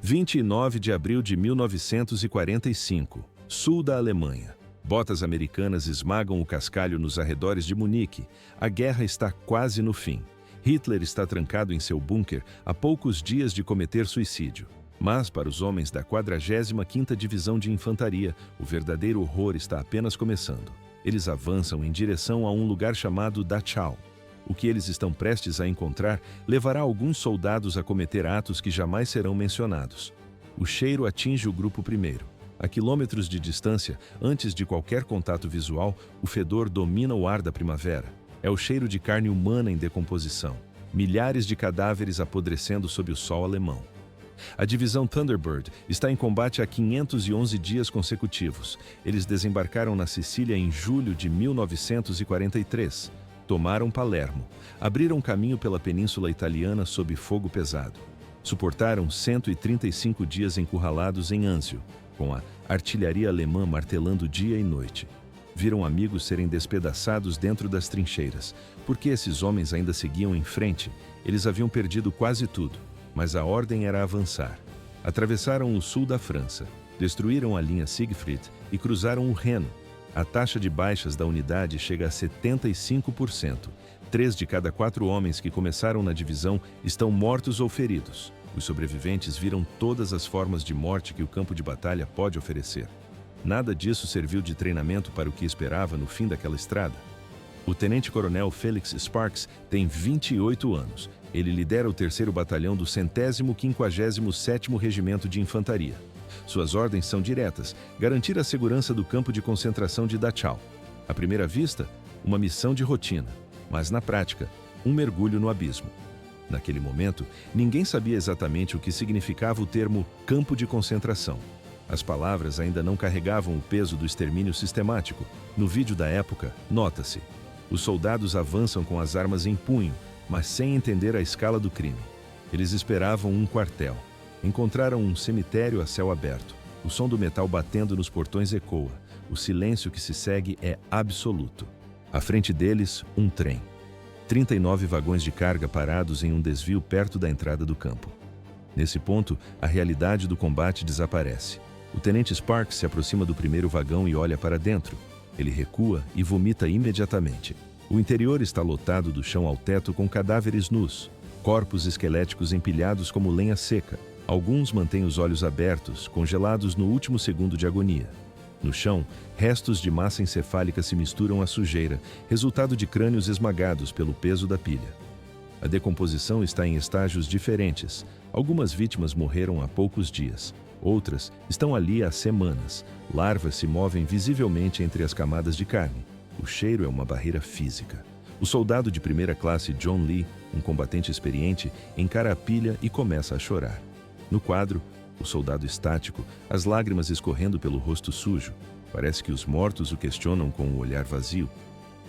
29 de abril de 1945, sul da Alemanha. Botas americanas esmagam o cascalho nos arredores de Munique. A guerra está quase no fim. Hitler está trancado em seu bunker há poucos dias de cometer suicídio. Mas, para os homens da 45ª Divisão de Infantaria, o verdadeiro horror está apenas começando. Eles avançam em direção a um lugar chamado Dachau. O que eles estão prestes a encontrar levará alguns soldados a cometer atos que jamais serão mencionados. O cheiro atinge o grupo primeiro. A quilômetros de distância, antes de qualquer contato visual, o fedor domina o ar da primavera. É o cheiro de carne humana em decomposição. Milhares de cadáveres apodrecendo sob o sol alemão. A divisão Thunderbird está em combate há 511 dias consecutivos. Eles desembarcaram na Sicília em julho de 1943. Tomaram Palermo. Abriram caminho pela Península Italiana sob fogo pesado. Suportaram 135 dias encurralados em Anzio, com a artilharia alemã martelando dia e noite. Viram amigos serem despedaçados dentro das trincheiras. Porque esses homens ainda seguiam em frente, eles haviam perdido quase tudo, mas a ordem era avançar. Atravessaram o sul da França, destruíram a linha Siegfried e cruzaram o Reno. A taxa de baixas da unidade chega a 75%. 3 de cada 4 homens que começaram na divisão estão mortos ou feridos. Os sobreviventes viram todas as formas de morte que o campo de batalha pode oferecer. Nada disso serviu de treinamento para o que esperava no fim daquela estrada. O tenente-coronel Felix Sparks tem 28 anos. Ele lidera o 3º Batalhão do 157º Regimento de Infantaria. Suas ordens são diretas: garantir a segurança do campo de concentração de Dachau. À primeira vista, uma missão de rotina, mas na prática, um mergulho no abismo. Naquele momento, ninguém sabia exatamente o que significava o termo campo de concentração. As palavras ainda não carregavam o peso do extermínio sistemático. No vídeo da época, nota-se: os soldados avançam com as armas em punho, mas sem entender a escala do crime. Eles esperavam um quartel. Encontraram um cemitério a céu aberto. O som do metal batendo nos portões ecoa. O silêncio que se segue é absoluto. À frente deles, um trem. 39 vagões de carga parados em um desvio perto da entrada do campo. Nesse ponto, a realidade do combate desaparece. O tenente Sparks se aproxima do primeiro vagão e olha para dentro. Ele recua e vomita imediatamente. O interior está lotado do chão ao teto com cadáveres nus, corpos esqueléticos empilhados como lenha seca. Alguns mantêm os olhos abertos, congelados no último segundo de agonia. No chão, restos de massa encefálica se misturam à sujeira, resultado de crânios esmagados pelo peso da pilha. A decomposição está em estágios diferentes. Algumas vítimas morreram há poucos dias. Outras estão ali há semanas. Larvas se movem visivelmente entre as camadas de carne. O cheiro é uma barreira física. O soldado de primeira classe John Lee, um combatente experiente, encara a pilha e começa a chorar. No quadro, o soldado estático, as lágrimas escorrendo pelo rosto sujo. Parece que os mortos o questionam com o olhar vazio.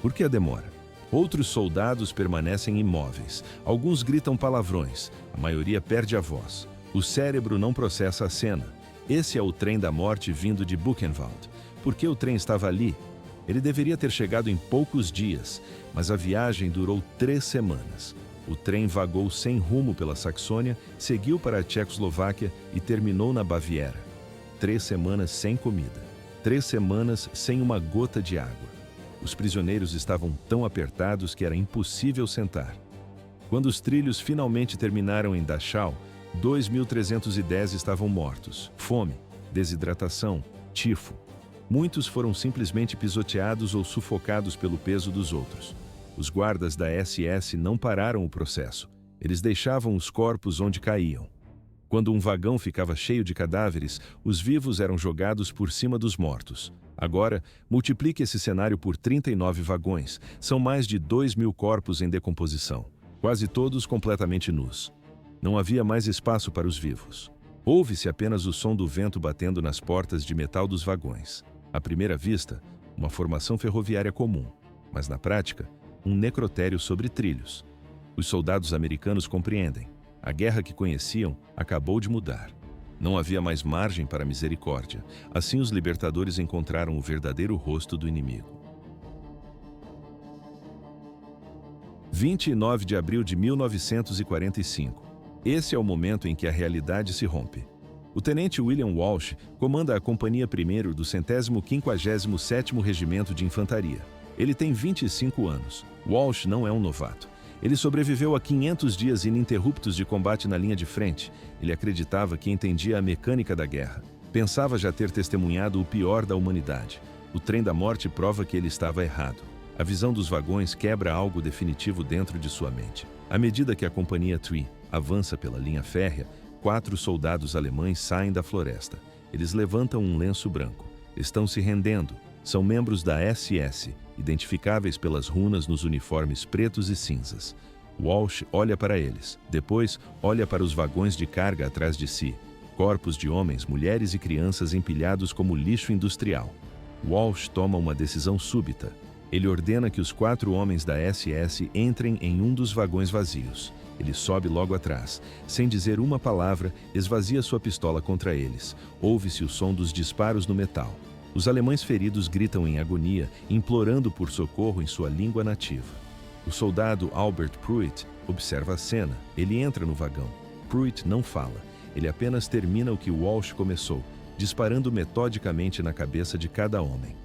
Por que a demora? Outros soldados permanecem imóveis. Alguns gritam palavrões. A maioria perde a voz. O cérebro não processa a cena. Esse é o trem da morte vindo de Buchenwald. Por que o trem estava ali? Ele deveria ter chegado em poucos dias, mas a viagem durou 3 semanas. O trem vagou sem rumo pela Saxônia, seguiu para a Tchecoslováquia e terminou na Baviera. 3 semanas sem comida. 3 semanas sem uma gota de água. Os prisioneiros estavam tão apertados que era impossível sentar. Quando os trilhos finalmente terminaram em Dachau, 2.310 estavam mortos. Fome, desidratação, tifo. Muitos foram simplesmente pisoteados ou sufocados pelo peso dos outros. Os guardas da SS não pararam o processo. Eles deixavam os corpos onde caíam. Quando um vagão ficava cheio de cadáveres, os vivos eram jogados por cima dos mortos. Agora, multiplique esse cenário por 39 vagões. São mais de 2.000 corpos em decomposição, quase todos completamente nus. Não havia mais espaço para os vivos. Ouve-se apenas o som do vento batendo nas portas de metal dos vagões. À primeira vista, uma formação ferroviária comum, mas na prática, um necrotério sobre trilhos. Os soldados americanos compreendem. A guerra que conheciam acabou de mudar. Não havia mais margem para misericórdia. Assim, os libertadores encontraram o verdadeiro rosto do inimigo. 29 de abril de 1945. Esse é o momento em que a realidade se rompe. O tenente William Walsh comanda a Companhia I do 157º Regimento de Infantaria. Ele tem 25 anos. Walsh não é um novato. Ele sobreviveu a 500 dias ininterruptos de combate na linha de frente. Ele acreditava que entendia a mecânica da guerra. Pensava já ter testemunhado o pior da humanidade. O trem da morte prova que ele estava errado. A visão dos vagões quebra algo definitivo dentro de sua mente. À medida que a Companhia III avança pela linha férrea, 4 soldados alemães saem da floresta. Eles levantam um lenço branco. Estão se rendendo. São membros da SS, identificáveis pelas runas nos uniformes pretos e cinzas. Walsh olha para eles. Depois, olha para os vagões de carga atrás de si. Corpos de homens, mulheres e crianças empilhados como lixo industrial. Walsh toma uma decisão súbita. Ele ordena que os 4 homens da SS entrem em um dos vagões vazios. Ele sobe logo atrás. Sem dizer uma palavra, esvazia sua pistola contra eles. Ouve-se o som dos disparos no metal. Os alemães feridos gritam em agonia, implorando por socorro em sua língua nativa. O soldado Albert Pruitt observa a cena. Ele entra no vagão. Pruitt não fala. Ele apenas termina o que Walsh começou, disparando metodicamente na cabeça de cada homem.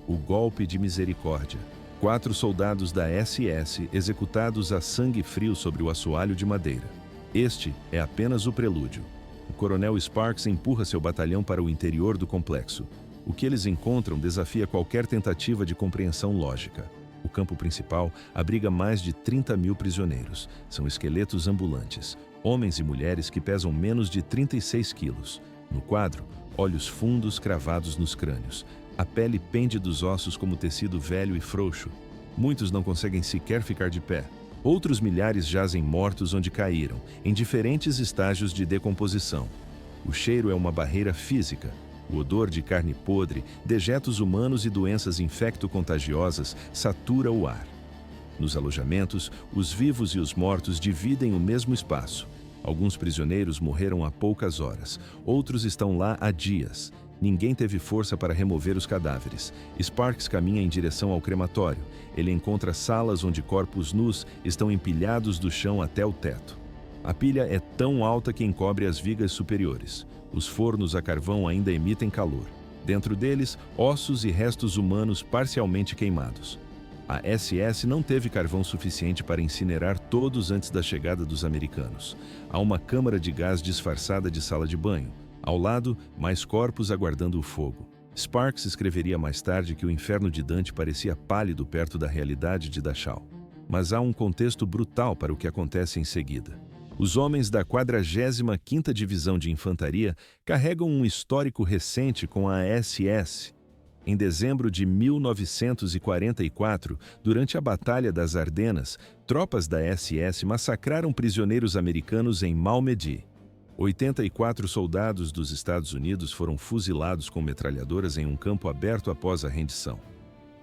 O golpe de misericórdia. 4 soldados da SS executados a sangue frio sobre o assoalho de madeira. Este é apenas o prelúdio. O coronel Sparks empurra seu batalhão para o interior do complexo. O que eles encontram desafia qualquer tentativa de compreensão lógica. O campo principal abriga mais de 30.000 prisioneiros. São esqueletos ambulantes, homens e mulheres que pesam menos de 36 quilos. No quadro, olhos fundos cravados nos crânios. A pele pende dos ossos como tecido velho e frouxo. Muitos não conseguem sequer ficar de pé. Outros milhares jazem mortos onde caíram, em diferentes estágios de decomposição. O cheiro é uma barreira física. O odor de carne podre, dejetos humanos e doenças infecto-contagiosas satura o ar. Nos alojamentos, os vivos e os mortos dividem o mesmo espaço. Alguns prisioneiros morreram há poucas horas, outros estão lá há dias. Ninguém teve força para remover os cadáveres. Sparks caminha em direção ao crematório. Ele encontra salas onde corpos nus estão empilhados do chão até o teto. A pilha é tão alta que encobre as vigas superiores. Os fornos a carvão ainda emitem calor. Dentro deles, ossos e restos humanos parcialmente queimados. A SS não teve carvão suficiente para incinerar todos antes da chegada dos americanos. Há uma câmara de gás disfarçada de sala de banho. Ao lado, mais corpos aguardando o fogo. Sparks escreveria mais tarde que o inferno de Dante parecia pálido perto da realidade de Dachau. Mas há um contexto brutal para o que acontece em seguida. Os homens da 45ª Divisão de Infantaria carregam um histórico recente com a SS. Em dezembro de 1944, durante a Batalha das Ardenas, tropas da SS massacraram prisioneiros americanos em Malmedy. 84 soldados dos Estados Unidos foram fuzilados com metralhadoras em um campo aberto após a rendição.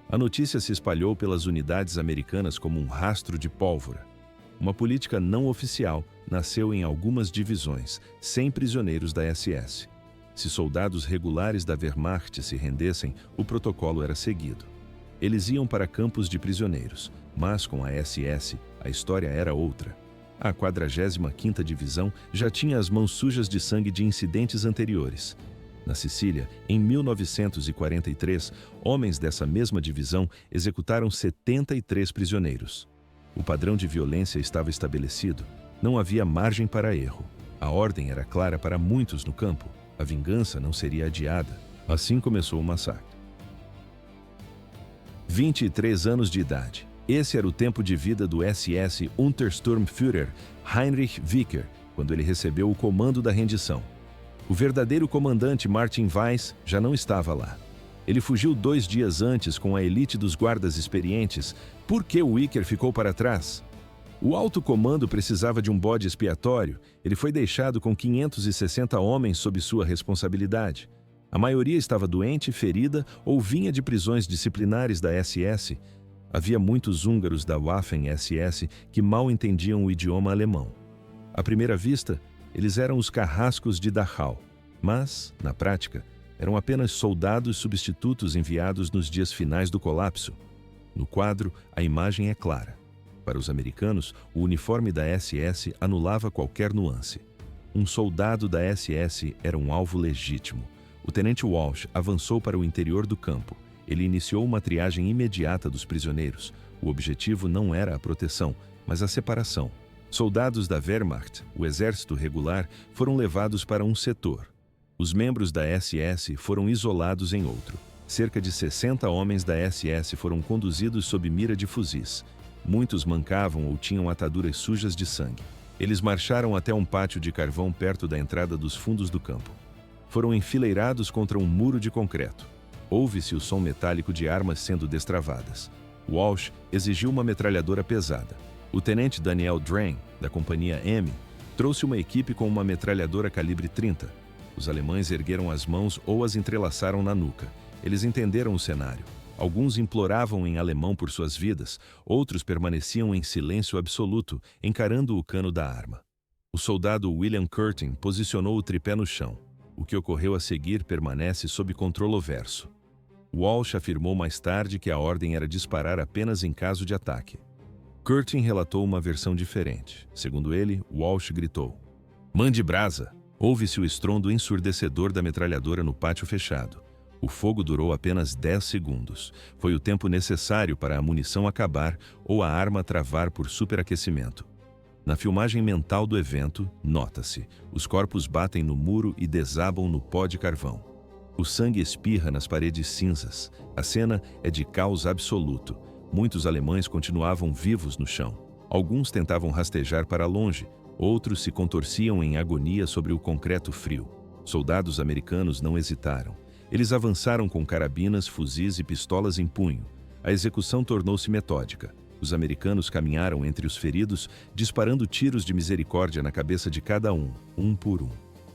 A notícia se espalhou pelas unidades americanas como um rastro de pólvora. Uma política não oficial nasceu em algumas divisões, sem prisioneiros da SS. Se soldados regulares da Wehrmacht se rendessem, o protocolo era seguido. Eles iam para campos de prisioneiros, mas com a SS, a história era outra. A 45ª Divisão já tinha as mãos sujas de sangue de incidentes anteriores. Na Sicília, em 1943, homens dessa mesma divisão executaram 73 prisioneiros. O padrão de violência estava estabelecido. Não havia margem para erro. A ordem era clara para muitos no campo. A vingança não seria adiada. Assim começou o massacre. 23 anos de idade. Esse era o tempo de vida do SS Untersturmführer Heinrich Wicker, quando ele recebeu o comando da rendição. O verdadeiro comandante Martin Weiss já não estava lá. Ele fugiu 2 dias antes com a elite dos guardas experientes. Por que Wicker ficou para trás? O alto comando precisava de um bode expiatório. Ele foi deixado com 560 homens sob sua responsabilidade. A maioria estava doente, ferida ou vinha de prisões disciplinares da SS. Havia muitos húngaros da Waffen-SS que mal entendiam o idioma alemão. À primeira vista, eles eram os carrascos de Dachau, mas, na prática, eram apenas soldados substitutos enviados nos dias finais do colapso. No quadro, a imagem é clara. Para os americanos, o uniforme da SS anulava qualquer nuance. Um soldado da SS era um alvo legítimo. O tenente Walsh avançou para o interior do campo. Ele iniciou uma triagem imediata dos prisioneiros. O objetivo não era a proteção, mas a separação. Soldados da Wehrmacht, o exército regular, foram levados para um setor. Os membros da SS foram isolados em outro. Cerca de 60 homens da SS foram conduzidos sob mira de fuzis. Muitos mancavam ou tinham ataduras sujas de sangue. Eles marcharam até um pátio de carvão perto da entrada dos fundos do campo. Foram enfileirados contra um muro de concreto. Ouve-se o som metálico de armas sendo destravadas. Walsh exigiu uma metralhadora pesada. O tenente Daniel Drain, da companhia M, trouxe uma equipe com uma metralhadora calibre 30. Os alemães ergueram as mãos ou as entrelaçaram na nuca. Eles entenderam o cenário. Alguns imploravam em alemão por suas vidas, outros permaneciam em silêncio absoluto, encarando o cano da arma. O soldado William Curtin posicionou o tripé no chão. O que ocorreu a seguir permanece sob controle verso. Walsh afirmou mais tarde que a ordem era disparar apenas em caso de ataque. Curtin relatou uma versão diferente. Segundo ele, Walsh gritou: "Mande brasa!" Ouve-se o estrondo ensurdecedor da metralhadora no pátio fechado. O fogo durou apenas 10 segundos. Foi o tempo necessário para a munição acabar ou a arma travar por superaquecimento. Na filmagem mental do evento, nota-se: os corpos batem no muro e desabam no pó de carvão. O sangue espirra nas paredes cinzas. A cena é de caos absoluto. Muitos alemães continuavam vivos no chão. Alguns tentavam rastejar para longe, outros se contorciam em agonia sobre o concreto frio. Soldados americanos não hesitaram. Eles avançaram com carabinas, fuzis e pistolas em punho. A execução tornou-se metódica. Os americanos caminharam entre os feridos, disparando tiros de misericórdia na cabeça de cada um por um.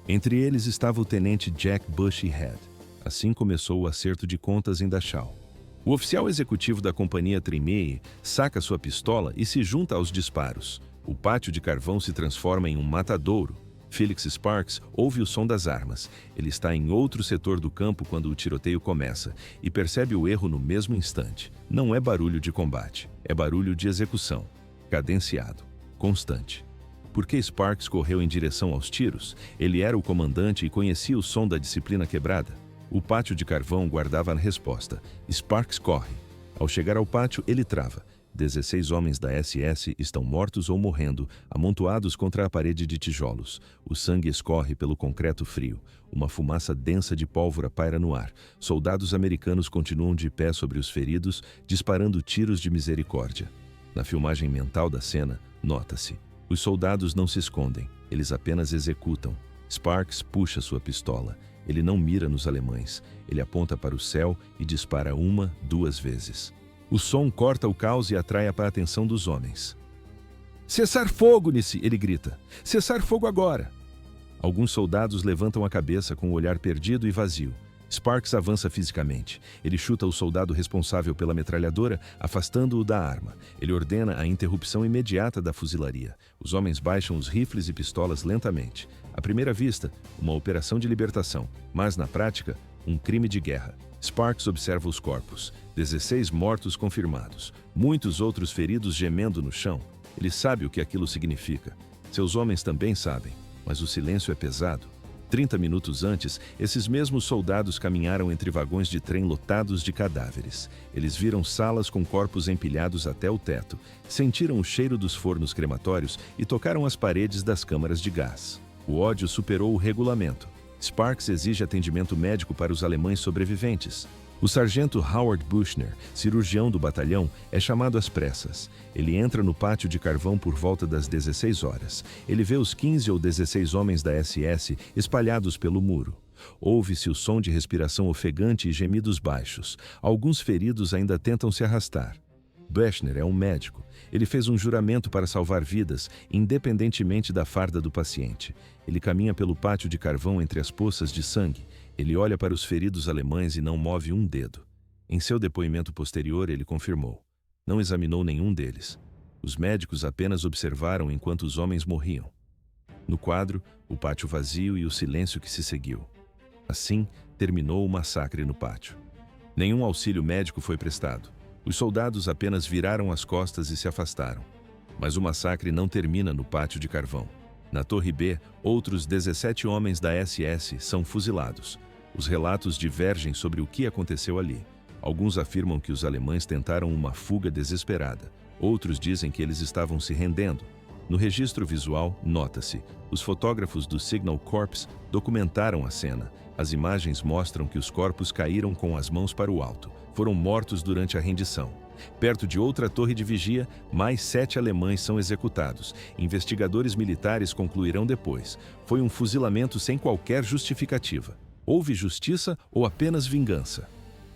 Entre eles estava o tenente Jack Bushy Head. Assim começou o acerto de contas em Dachau. O oficial executivo da companhia Tremé saca sua pistola e se junta aos disparos. O pátio de carvão se transforma em um matadouro. Felix Sparks ouve o som das armas. Ele está em outro setor do campo quando o tiroteio começa e percebe o erro no mesmo instante. Não é barulho de combate, é barulho de execução. Cadenciado, constante. Por que Sparks correu em direção aos tiros? Ele era o comandante e conhecia o som da disciplina quebrada. O pátio de carvão guardava a resposta. Sparks corre. Ao chegar ao pátio, ele trava. 16 homens da SS estão mortos ou morrendo, amontoados contra a parede de tijolos. O sangue escorre pelo concreto frio. Uma fumaça densa de pólvora paira no ar. Soldados americanos continuam de pé sobre os feridos, disparando tiros de misericórdia. Na filmagem mental da cena, nota-se: os soldados não se escondem, eles apenas executam. Sparks puxa sua pistola. Ele não mira nos alemães. Ele aponta para o céu e dispara 1, 2 vezes. O som corta o caos e atrai a atenção dos homens. "Cessar fogo, Nice!" ele grita. "Cessar fogo agora!" Alguns soldados levantam a cabeça com o olhar perdido e vazio. Sparks avança fisicamente. Ele chuta o soldado responsável pela metralhadora, afastando-o da arma. Ele ordena a interrupção imediata da fuzilaria. Os homens baixam os rifles e pistolas lentamente. À primeira vista, uma operação de libertação, mas na prática, um crime de guerra. Sparks observa os corpos. 16 mortos confirmados. Muitos outros feridos gemendo no chão. Ele sabe o que aquilo significa. Seus homens também sabem, mas o silêncio é pesado. 30 minutos antes, esses mesmos soldados caminharam entre vagões de trem lotados de cadáveres. Eles viram salas com corpos empilhados até o teto, sentiram o cheiro dos fornos crematórios e tocaram as paredes das câmaras de gás. O ódio superou o regulamento. Sparks exige atendimento médico para os alemães sobreviventes. O sargento Howard Buchner, cirurgião do batalhão, é chamado às pressas. Ele entra no pátio de carvão por volta das 16 horas. Ele vê os 15 ou 16 homens da SS espalhados pelo muro. Ouve-se o som de respiração ofegante e gemidos baixos. Alguns feridos ainda tentam se arrastar. Buchner é um médico. Ele fez um juramento para salvar vidas, independentemente da farda do paciente. Ele caminha pelo pátio de carvão entre as poças de sangue. Ele olha para os feridos alemães e não move um dedo. Em seu depoimento posterior, ele confirmou: não examinou nenhum deles. Os médicos apenas observaram enquanto os homens morriam. No quadro, o pátio vazio e o silêncio que se seguiu. Assim, terminou o massacre no pátio. Nenhum auxílio médico foi prestado. Os soldados apenas viraram as costas e se afastaram. Mas o massacre não termina no pátio de carvão. Na Torre B, outros 17 homens da SS são fuzilados. Os relatos divergem sobre o que aconteceu ali. Alguns afirmam que os alemães tentaram uma fuga desesperada. Outros dizem que eles estavam se rendendo. No registro visual, nota-se: os fotógrafos do Signal Corps documentaram a cena. As imagens mostram que os corpos caíram com as mãos para o alto. Foram mortos durante a rendição. Perto de outra torre de vigia, mais 7 alemães são executados. Investigadores militares concluirão depois: foi um fuzilamento sem qualquer justificativa. Houve justiça ou apenas vingança?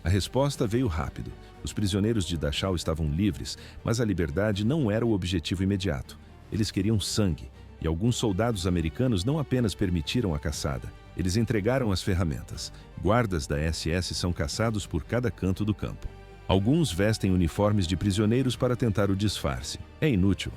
A resposta veio rápido. Os prisioneiros de Dachau estavam livres, mas a liberdade não era o objetivo imediato. Eles queriam sangue, e alguns soldados americanos não apenas permitiram a caçada, eles entregaram as ferramentas. Guardas da SS são caçados por cada canto do campo. Alguns vestem uniformes de prisioneiros para tentar o disfarce. É inútil.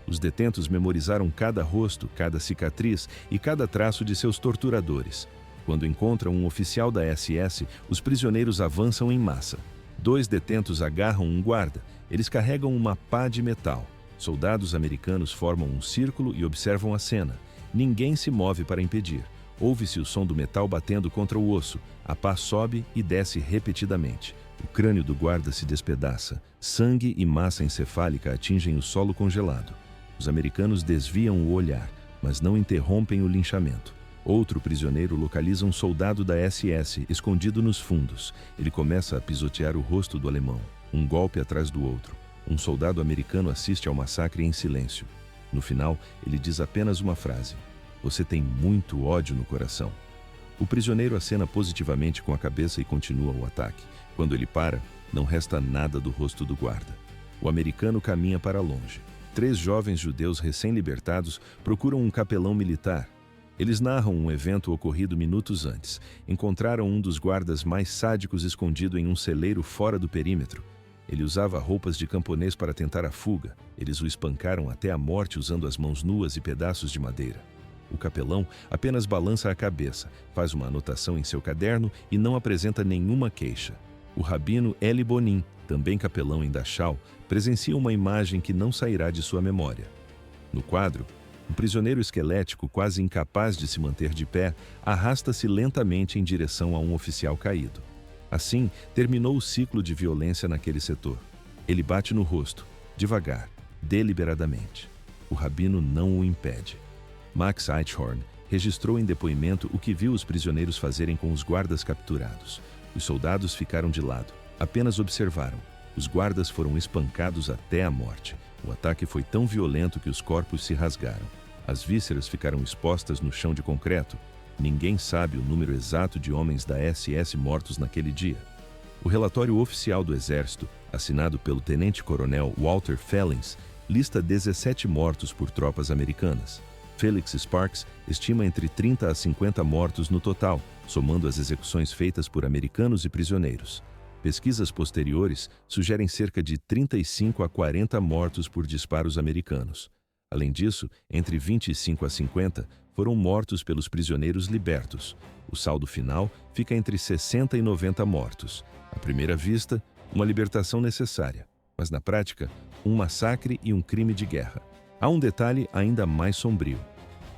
Os detentos memorizaram cada rosto, cada cicatriz e cada traço de seus torturadores. Quando encontram um oficial da SS, os prisioneiros avançam em massa. 2 detentos agarram um guarda. Eles carregam uma pá de metal. Soldados americanos formam um círculo e observam a cena. Ninguém se move para impedir. Ouve-se o som do metal batendo contra o osso. A pá sobe e desce repetidamente. O crânio do guarda se despedaça. Sangue e massa encefálica atingem o solo congelado. Os americanos desviam o olhar, mas não interrompem o linchamento. Outro prisioneiro localiza um soldado da SS escondido nos fundos. Ele começa a pisotear o rosto do alemão, um golpe atrás do outro. Um soldado americano assiste ao massacre em silêncio. No final, ele diz apenas uma frase: "Você tem muito ódio no coração." O prisioneiro acena positivamente com a cabeça e continua o ataque. Quando ele para, não resta nada do rosto do guarda. O americano caminha para longe. 3 jovens judeus recém-libertados procuram um capelão militar. Eles narram um evento ocorrido minutos antes. Encontraram um dos guardas mais sádicos escondido em um celeiro fora do perímetro. Ele usava roupas de camponês para tentar a fuga. Eles o espancaram até a morte usando as mãos nuas e pedaços de madeira. O capelão apenas balança a cabeça, faz uma anotação em seu caderno e não apresenta nenhuma queixa. O rabino Eli Bonin, também capelão em Dachau, presencia uma imagem que não sairá de sua memória. No quadro, um prisioneiro esquelético, quase incapaz de se manter de pé, arrasta-se lentamente em direção a um oficial caído. Assim, terminou o ciclo de violência naquele setor. Ele bate no rosto, devagar, deliberadamente. O rabino não o impede. Max Eichhorn registrou em depoimento o que viu os prisioneiros fazerem com os guardas capturados. Os soldados ficaram de lado, apenas observaram. Os guardas foram espancados até a morte. O ataque foi tão violento que os corpos se rasgaram. As vísceras ficaram expostas no chão de concreto. Ninguém sabe o número exato de homens da SS mortos naquele dia. O relatório oficial do Exército, assinado pelo tenente-coronel Walter Fellings, lista 17 mortos por tropas americanas. Felix Sparks estima entre 30 a 50 mortos no total, somando as execuções feitas por americanos e prisioneiros. Pesquisas posteriores sugerem cerca de 35 a 40 mortos por disparos americanos. Além disso, entre 25 a 50 foram mortos pelos prisioneiros libertos. O saldo final fica entre 60 e 90 mortos. À primeira vista, uma libertação necessária, mas na prática, um massacre e um crime de guerra. Há um detalhe ainda mais sombrio.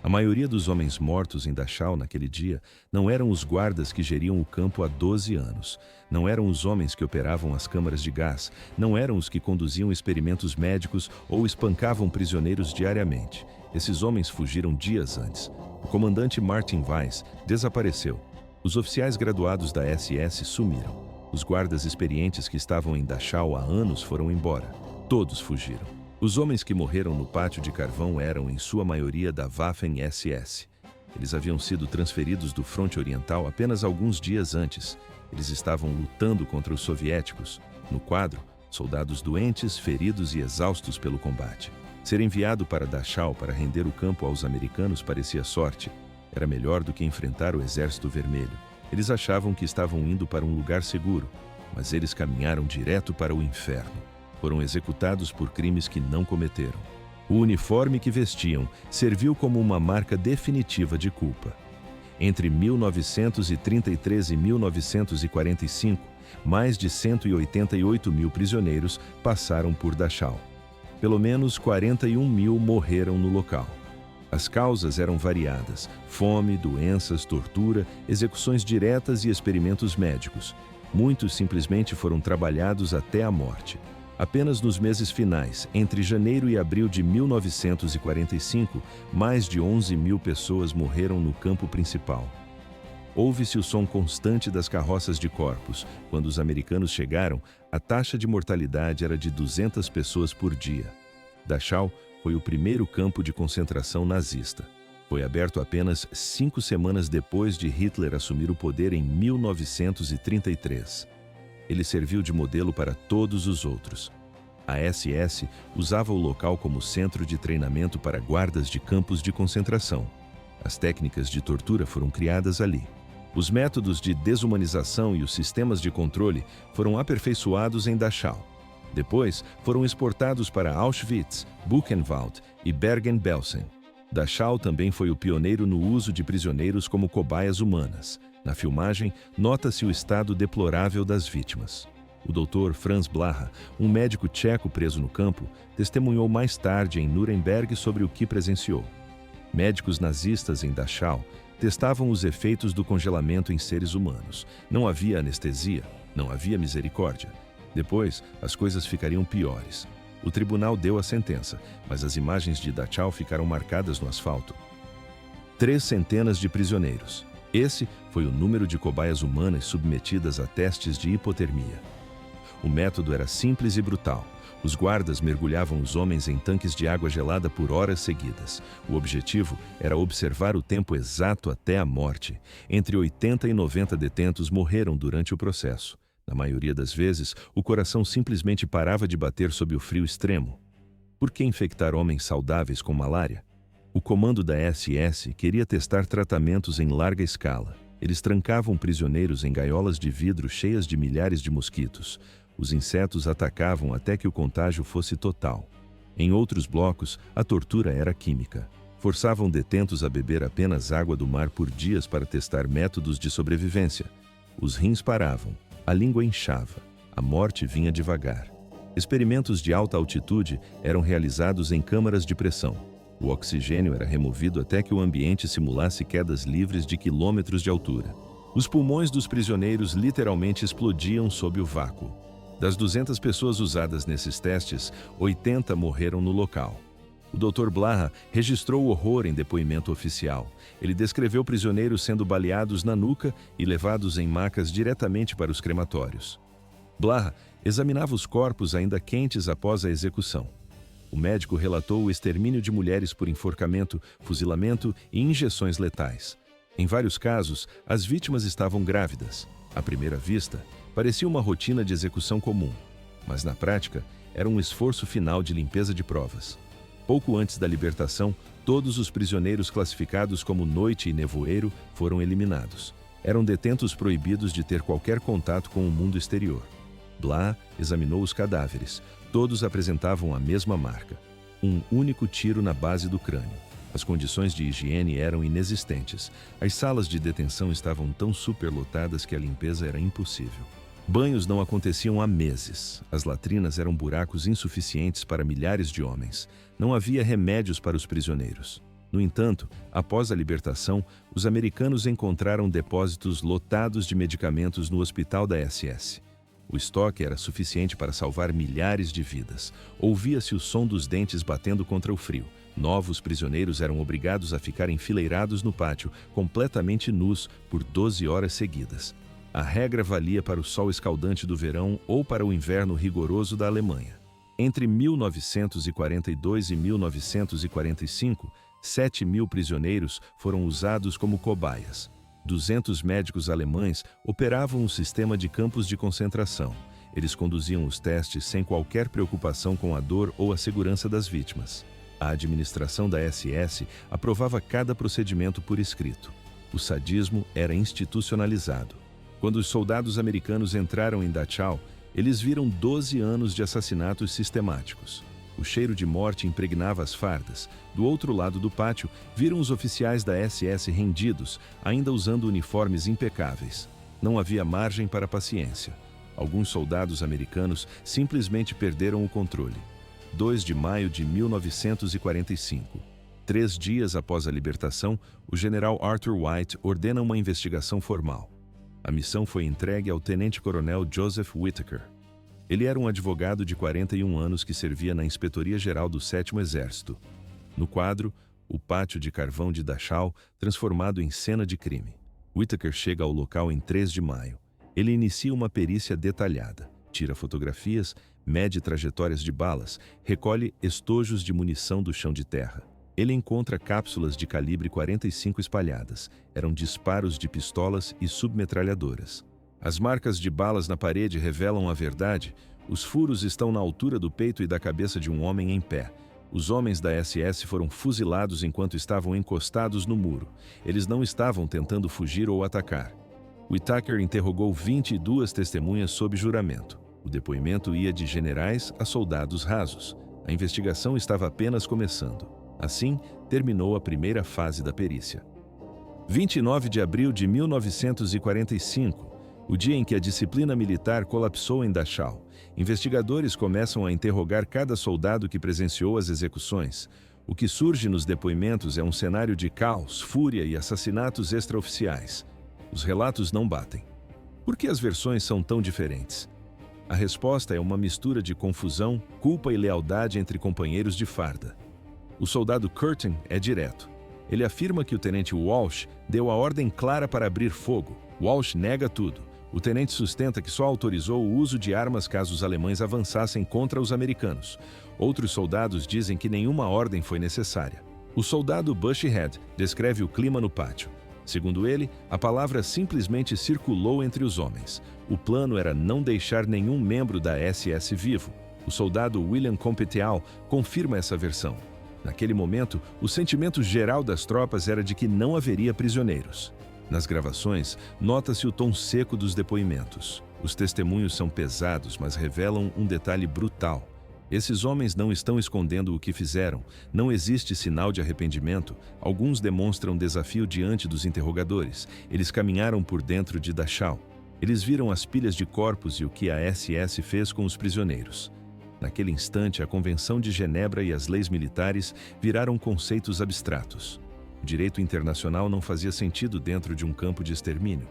A maioria dos homens mortos em Dachau naquele dia não eram os guardas que geriam o campo há 12 anos. Não eram os homens que operavam as câmaras de gás. Não eram os que conduziam experimentos médicos ou espancavam prisioneiros diariamente. Esses homens fugiram dias antes. O comandante Martin Weiss desapareceu. Os oficiais graduados da SS sumiram. Os guardas experientes que estavam em Dachau há anos foram embora. Todos fugiram. Os homens que morreram no pátio de carvão eram, em sua maioria, da Waffen-SS. Eles haviam sido transferidos do fronte oriental apenas alguns dias antes. Eles estavam lutando contra os soviéticos. No quadro, soldados doentes, feridos e exaustos pelo combate. Ser enviado para Dachau para render o campo aos americanos parecia sorte. Era melhor do que enfrentar o Exército Vermelho. Eles achavam que estavam indo para um lugar seguro, mas eles caminharam direto para o inferno. Foram executados por crimes que não cometeram. O uniforme que vestiam serviu como uma marca definitiva de culpa. Entre 1933 e 1945, mais de 188 mil prisioneiros passaram por Dachau. Pelo menos 41 mil morreram no local. As causas eram variadas: fome, doenças, tortura, execuções diretas e experimentos médicos. Muitos simplesmente foram trabalhados até a morte. Apenas nos meses finais, entre janeiro e abril de 1945, mais de 11.000 pessoas morreram no campo principal. Ouve-se o som constante das carroças de corpos. Quando os americanos chegaram, a taxa de mortalidade era de 200 pessoas por dia. Dachau foi o primeiro campo de concentração nazista. Foi aberto apenas 5 semanas depois de Hitler assumir o poder em 1933. Ele serviu de modelo para todos os outros. A SS usava o local como centro de treinamento para guardas de campos de concentração. As técnicas de tortura foram criadas ali. Os métodos de desumanização e os sistemas de controle foram aperfeiçoados em Dachau. Depois, foram exportados para Auschwitz, Buchenwald e Bergen-Belsen. Dachau também foi o pioneiro no uso de prisioneiros como cobaias humanas. Na filmagem, nota-se o estado deplorável das vítimas. O Dr. Franz Blaha, um médico tcheco preso no campo, testemunhou mais tarde em Nuremberg sobre o que presenciou. Médicos nazistas em Dachau testavam os efeitos do congelamento em seres humanos. Não havia anestesia, não havia misericórdia. Depois, as coisas ficariam piores. O tribunal deu a sentença, mas as imagens de Dachau ficaram marcadas no asfalto. 3 centenas de prisioneiros. Esse foi o número de cobaias humanas submetidas a testes de hipotermia. O método era simples e brutal. Os guardas mergulhavam os homens em tanques de água gelada por horas seguidas. O objetivo era observar o tempo exato até a morte. Entre 80 e 90 detentos morreram durante o processo. Na maioria das vezes, o coração simplesmente parava de bater sob o frio extremo. Por que infectar homens saudáveis com malária? O comando da SS queria testar tratamentos em larga escala. Eles trancavam prisioneiros em gaiolas de vidro cheias de milhares de mosquitos. Os insetos atacavam até que o contágio fosse total. Em outros blocos, a tortura era química. Forçavam detentos a beber apenas água do mar por dias para testar métodos de sobrevivência. Os rins paravam, a língua inchava, a morte vinha devagar. Experimentos de alta altitude eram realizados em câmaras de pressão. O oxigênio era removido até que o ambiente simulasse quedas livres de quilômetros de altura. Os pulmões dos prisioneiros literalmente explodiam sob o vácuo. Das 200 pessoas usadas nesses testes, 80 morreram no local. O Dr. Blaha registrou o horror em depoimento oficial. Ele descreveu prisioneiros sendo baleados na nuca e levados em macas diretamente para os crematórios. Blaha examinava os corpos ainda quentes após a execução. O médico relatou o extermínio de mulheres por enforcamento, fuzilamento e injeções letais. Em vários casos, as vítimas estavam grávidas. À primeira vista, parecia uma rotina de execução comum, mas na prática, era um esforço final de limpeza de provas. Pouco antes da libertação, todos os prisioneiros classificados como noite e nevoeiro foram eliminados. Eram detentos proibidos de ter qualquer contato com o mundo exterior. Blaha examinou os cadáveres. Todos apresentavam a mesma marca. Um único tiro na base do crânio. As condições de higiene eram inexistentes. As salas de detenção estavam tão superlotadas que a limpeza era impossível. Banhos não aconteciam há meses. As latrinas eram buracos insuficientes para milhares de homens. Não havia remédios para os prisioneiros. No entanto, após a libertação, os americanos encontraram depósitos lotados de medicamentos no hospital da SS. O estoque era suficiente para salvar milhares de vidas. Ouvia-se o som dos dentes batendo contra o frio. Novos prisioneiros eram obrigados a ficar enfileirados no pátio, completamente nus, por 12 horas seguidas. A regra valia para o sol escaldante do verão ou para o inverno rigoroso da Alemanha. Entre 1942 e 1945, 7.000 prisioneiros foram usados como cobaias. 200 médicos alemães operavam um sistema de campos de concentração. Eles conduziam os testes sem qualquer preocupação com a dor ou a segurança das vítimas. A administração da SS aprovava cada procedimento por escrito. O sadismo era institucionalizado. Quando os soldados americanos entraram em Dachau, eles viram 12 anos de assassinatos sistemáticos. O cheiro de morte impregnava as fardas. Do outro lado do pátio, viram os oficiais da SS rendidos, ainda usando uniformes impecáveis. Não havia margem para paciência. Alguns soldados americanos simplesmente perderam o controle. 2 de maio de 1945. 3 dias após a libertação, o general Arthur White ordena uma investigação formal. A missão foi entregue ao tenente-coronel Joseph Whittaker. Ele era um advogado de 41 anos que servia na Inspetoria-Geral do 7º Exército. No quadro, o pátio de carvão de Dachau, transformado em cena de crime. Whittaker chega ao local em 3 de maio. Ele inicia uma perícia detalhada. Tira fotografias, mede trajetórias de balas, recolhe estojos de munição do chão de terra. Ele encontra cápsulas de calibre 45 espalhadas. Eram disparos de pistolas e submetralhadoras. As marcas de balas na parede revelam a verdade. Os furos estão na altura do peito e da cabeça de um homem em pé. Os homens da SS foram fuzilados enquanto estavam encostados no muro. Eles não estavam tentando fugir ou atacar. Whittaker interrogou 22 testemunhas sob juramento. O depoimento ia de generais a soldados rasos. A investigação estava apenas começando. Assim, terminou a primeira fase da perícia. 29 de abril de 1945, o dia em que a disciplina militar colapsou em Dachau. Investigadores começam a interrogar cada soldado que presenciou as execuções. O que surge nos depoimentos é um cenário de caos, fúria e assassinatos extraoficiais. Os relatos não batem. Por que as versões são tão diferentes? A resposta é uma mistura de confusão, culpa e lealdade entre companheiros de farda. O soldado Curtin é direto. Ele afirma que o tenente Walsh deu a ordem clara para abrir fogo. Walsh nega tudo. O tenente sustenta que só autorizou o uso de armas caso os alemães avançassem contra os americanos. Outros soldados dizem que nenhuma ordem foi necessária. O soldado Bushyhead descreve o clima no pátio. Segundo ele, a palavra simplesmente circulou entre os homens. O plano era não deixar nenhum membro da SS vivo. O soldado William Competial confirma essa versão. Naquele momento, o sentimento geral das tropas era de que não haveria prisioneiros. Nas gravações, nota-se o tom seco dos depoimentos. Os testemunhos são pesados, mas revelam um detalhe brutal. Esses homens não estão escondendo o que fizeram. Não existe sinal de arrependimento. Alguns demonstram desafio diante dos interrogadores. Eles caminharam por dentro de Dachau. Eles viram as pilhas de corpos e o que a SS fez com os prisioneiros. Naquele instante, a Convenção de Genebra e as leis militares viraram conceitos abstratos. O direito internacional não fazia sentido dentro de um campo de extermínio.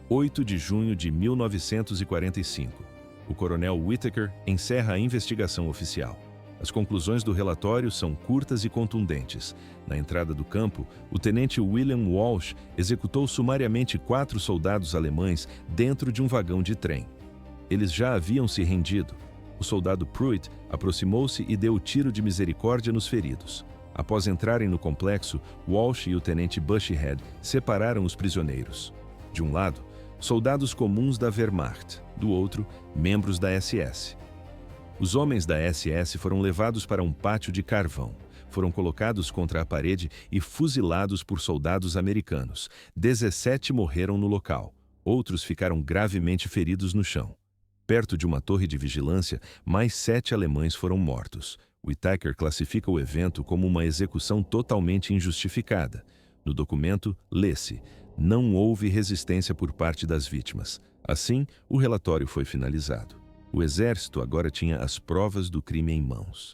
8 de junho de 1945. O coronel Whittaker encerra a investigação oficial. As conclusões do relatório são curtas e contundentes. Na entrada do campo, o tenente William Walsh executou sumariamente 4 soldados alemães dentro de um vagão de trem. Eles já haviam se rendido. O soldado Pruitt aproximou-se e deu o tiro de misericórdia nos feridos. Após entrarem no complexo, Walsh e o tenente Bushyhead separaram os prisioneiros. De um lado, soldados comuns da Wehrmacht, do outro, membros da SS. Os homens da SS foram levados para um pátio de carvão. Foram colocados contra a parede e fuzilados por soldados americanos. 17 morreram no local. Outros ficaram gravemente feridos no chão. Perto de uma torre de vigilância, mais 7 alemães foram mortos. Whittaker classifica o evento como uma execução totalmente injustificada. No documento, lê-se: não houve resistência por parte das vítimas. Assim, o relatório foi finalizado. O exército agora tinha as provas do crime em mãos.